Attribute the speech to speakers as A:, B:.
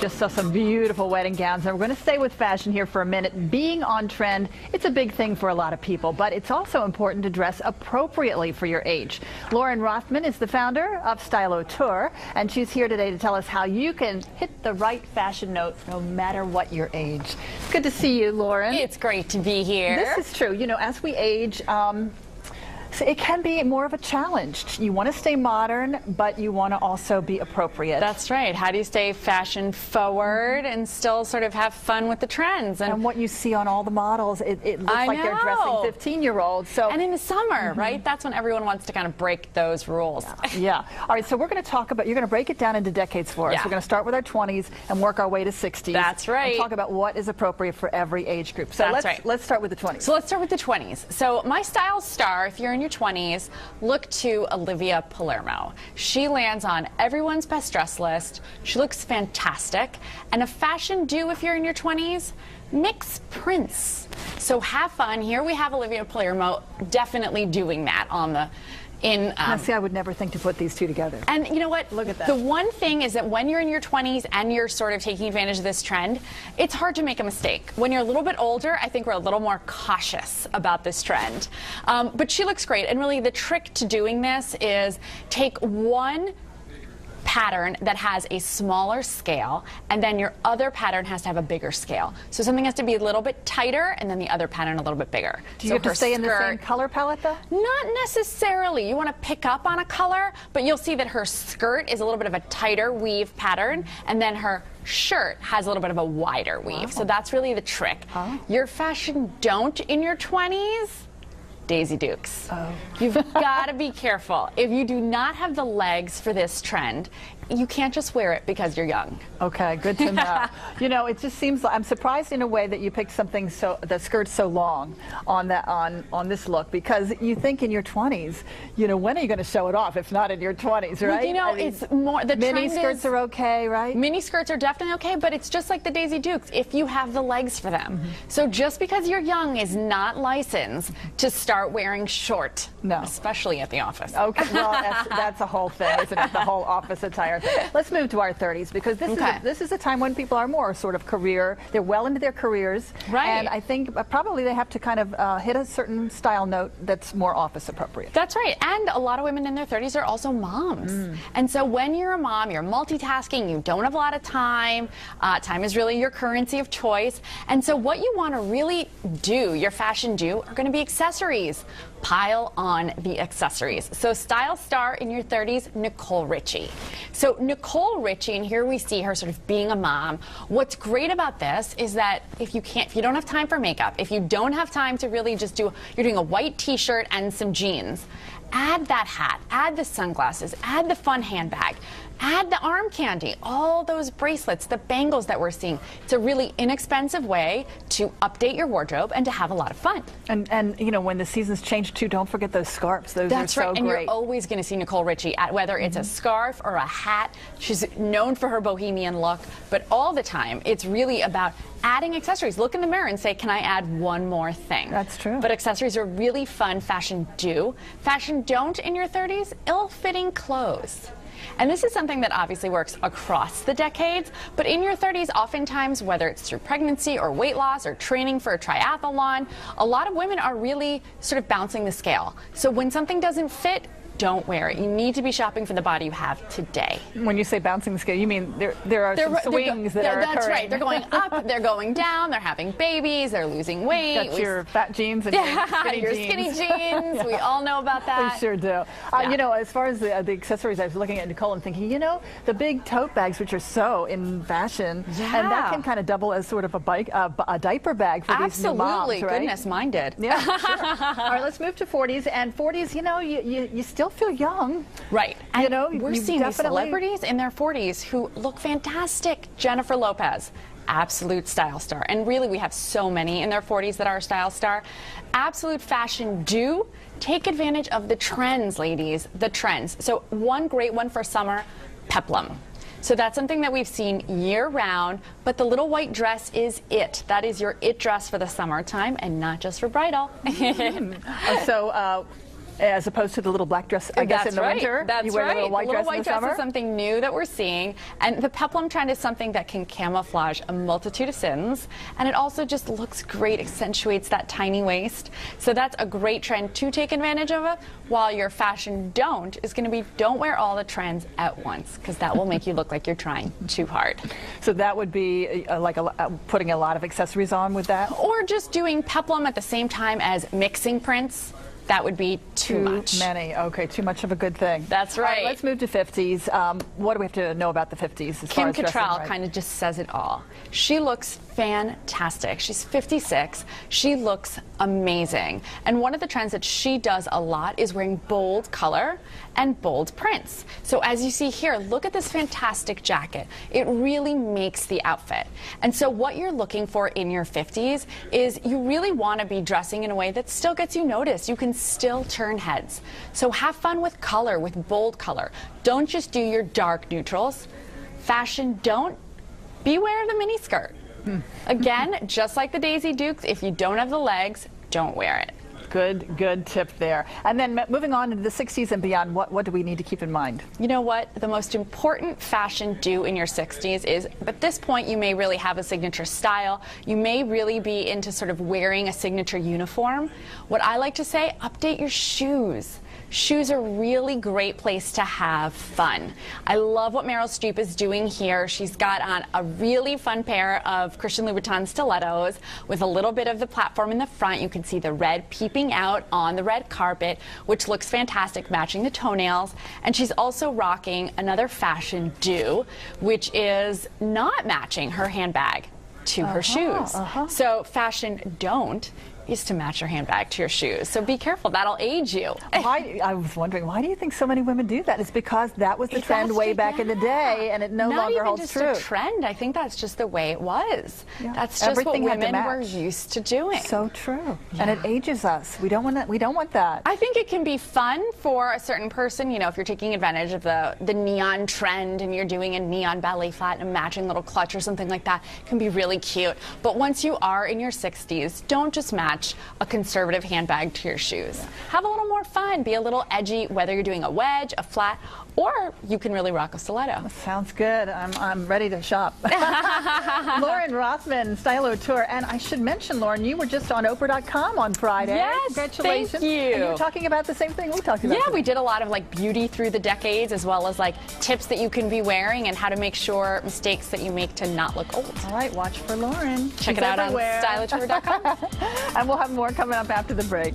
A: just saw some beautiful wedding gowns, and we're going to stay with fashion here for a minute. Being on trend, it's a big thing for a lot of people, but it's also important to dress appropriately for your age. Lauren Rothman is the founder of Style Auteur, and she's here today to tell us how you can hit the right fashion note no matter what your age. It's good to see you, Lauren.
B: It's great to be here.
A: This is true. You know, as we age, so it can be more of a challenge. You want to stay modern, but you want to also be appropriate.
B: That's right. How do you stay fashion forward and still sort of have fun with the trends?
A: And what you see on all the models, it looks like they're dressing 15-year-olds. So,
B: and in the summer, right? That's when everyone wants to kind of break those rules.
A: Yeah. All right, so we're going to talk about, you're going to break it down into decades for us.
B: Yeah.
A: We're going to start with our 20s and work our way to 60s.
B: That's right.
A: And talk about what is appropriate for every age group. So let's start with the 20s.
B: So let's start with the 20s. So my style star, if you're in your 20s, look to Olivia Palermo. She lands on everyone's best dress list. She looks fantastic. And a fashion do if you're in your 20s, mix prints. So have fun. Here we have Olivia Palermo definitely doing that on the
A: now, see, I would never think to put these two together.
B: And you know what?
A: Look at that.
B: The one thing is that when you're in your 20s and you're sort of taking advantage of this trend, it's hard to make a mistake. When you're a little bit older, I think we're a little more cautious about this trend. But she looks great. And really the trick to doing this is take one pattern that has a smaller scale, and then your other pattern has to have a bigger scale. So something has to be a little bit tighter, and then the other pattern a little bit bigger.
A: Do you have to stay in the same color palette, though?
B: Not necessarily. You want to pick up on a color, but you'll see that her skirt is a little bit of a tighter weave pattern, and then her shirt has a little bit of a wider weave. Wow. So that's really the trick. Your fashion don't in your 20s, Daisy Dukes. You've got to be careful. If you do not have the legs for this trend, you can't just wear it because you're young.
A: Okay, good to know. You know, it just seems like I'm surprised in a way that you picked something so the skirt's so long on that on this look, because you think in your 20s, you know, when are you going to show it off if not in your 20s, right?
B: Well, you know, I mean, it's more the
A: mini skirts are okay, right?
B: Mini skirts are definitely okay, but it's just like the Daisy Dukes if you have the legs for them. So just because you're young is not license to start wearing short, especially at the office.
A: Okay, well, that's a whole thing, isn't it? The whole office attire. Let's move to our 30s, because this is a time when people are more sort of they're well into their careers,
B: right?
A: And I think probably they have to kind of hit a certain style note that's more office appropriate.
B: That's right, and a lot of women in their 30s are also moms. And so when you're a mom, you're multitasking, you don't have a lot of time. Time is really your currency of choice. And so what you want to really do, your fashion do, are going to be accessories. Pile on the accessories. So style star in your 30s, Nicole Richie. So Nicole Richie, and here we see her sort of being a mom. What's great about this is that if you don't have time for makeup, if you don't have time to really just you're doing a white t-shirt and some jeans, add that hat, add the sunglasses, add the fun handbag, add the arm candy, all those bracelets, the bangles that we're seeing. It's a really inexpensive way to update your wardrobe and to have a lot of fun.
A: And you know, when the seasons change too, don't forget those scarves. Those are so
B: right. And
A: great.
B: You're always going to see Nicole Richie, whether it's a scarf or a hat. She's known for her bohemian look, but all the time it's really about adding accessories. Look in the mirror and say, can I add one more thing?
A: That's true.
B: But accessories are really fun fashion do. Fashion don't in your 30s, ill-fitting clothes. And this is something that obviously works across the decades, but in your 30s, oftentimes, whether it's through pregnancy or weight loss or training for a triathlon, a lot of women are really sort of bouncing the scale. So when something doesn't fit, don't wear it. You need to be shopping for the body you have today.
A: When you say bouncing the scale, you mean there are some swings that are
B: That's
A: occurring.
B: right. They're going up, they're going down, they're having babies, they're losing weight.
A: Got your fat jeans and your skinny jeans.
B: Yeah. We all know about that.
A: We sure do. You know, as far as the accessories, I was looking at Nicole and thinking, you know, the big tote bags, which are so in fashion, and that can kind of double as sort of a diaper bag for these new moms, right?
B: Absolutely. Goodness, mine did.
A: Yeah, sure. All right, let's move to 40s. And 40s, you know, you still feel young.
B: Right. And
A: you know,
B: we're seeing these celebrities in their 40s who look fantastic. Jennifer Lopez, absolute style star. And really, we have so many in their 40s that are a style star. Absolute fashion do. Take advantage of the trends, ladies, the trends. So one great one for summer, peplum. So that's something that we've seen year-round, but the little white dress is it. That is your it dress for the summertime and not just for bridal.
A: As opposed to the little black dress, I guess, in the winter.
B: That's
A: you wear
B: right.
A: the little white dress in the summer.
B: Is something new that we're seeing. And the peplum trend is something that can camouflage a multitude of sins. And it also just looks great, accentuates that tiny waist. So that's a great trend to take advantage of. While your fashion don't is going to be don't wear all the trends at once, because that will make you look like you're trying too hard.
A: So that would be like putting a lot of accessories on with that?
B: Or just doing peplum at the same time as mixing prints. That would be too much.
A: Too many. Okay, too much of a good thing.
B: That's right.
A: All right, let's move to 50s. What do we have to know about the 50s?
B: Kim Cattrall kind of just says it all. She looks fantastic. She's 56. She looks amazing. And one of the trends that she does a lot is wearing bold color and bold prints. So as you see here, look at this fantastic jacket. It really makes the outfit. And so what you're looking for in your 50s is you really want to be dressing in a way that still gets you noticed. You can still turn heads. So have fun with color, with bold color. Don't just do your dark neutrals. Fashion don't. Beware of the mini skirt. Again, just like the Daisy Dukes, if you don't have the legs, don't wear it.
A: Good tip there. And then moving on into the 60s and beyond, what do we need to keep in mind?
B: You know what? The most important fashion do in your 60s is, at this point, you may really have a signature style. You may really be into sort of wearing a signature uniform. What I like to say, update your shoes. Shoes are a really great place to have fun. I love what Meryl Streep is doing here. She's got on a really fun pair of Christian Louboutin stilettos with a little bit of the platform in the front. You can see the red peeping out on the red carpet, which looks fantastic, matching the toenails. And she's also rocking another fashion do, which is not matching her handbag to her shoes. So fashion don't is to match your handbag to your shoes. So be careful, that'll age you.
A: I was wondering, why do you think so many women do that? It's because that was the trend way back in the day, and it no longer holds true.
B: Not even just a trend. I think that's just the way it was.
A: Yeah.
B: That's just what women were used to doing.
A: So true. Yeah. And it ages us. We don't want that. We don't want that.
B: I think it can be fun for a certain person. You know, if you're taking advantage of the neon trend and you're doing a neon ballet flat and a matching little clutch or something like that, it can be really cute. But once you are in your 60s, don't just match a conservative handbag to your shoes. Have a little more fun. Be a little edgy, whether you're doing a wedge, a flat, or you can really rock a stiletto.
A: Sounds good. I'm ready to shop. Lauren Rothman, Style Tour. And I should mention, Lauren, you were just on Oprah.com on Friday.
B: Yes,
A: congratulations.
B: thank you.
A: And you were talking about the same thing we talked about.
B: Yeah, we did a lot of like beauty through the decades, as well as like tips that you can be wearing and how to make sure mistakes that you make to not look old.
A: All right, watch for Lauren.
B: Check it out everywhere. On styleatour.com.
A: And we'll have more coming up after the break.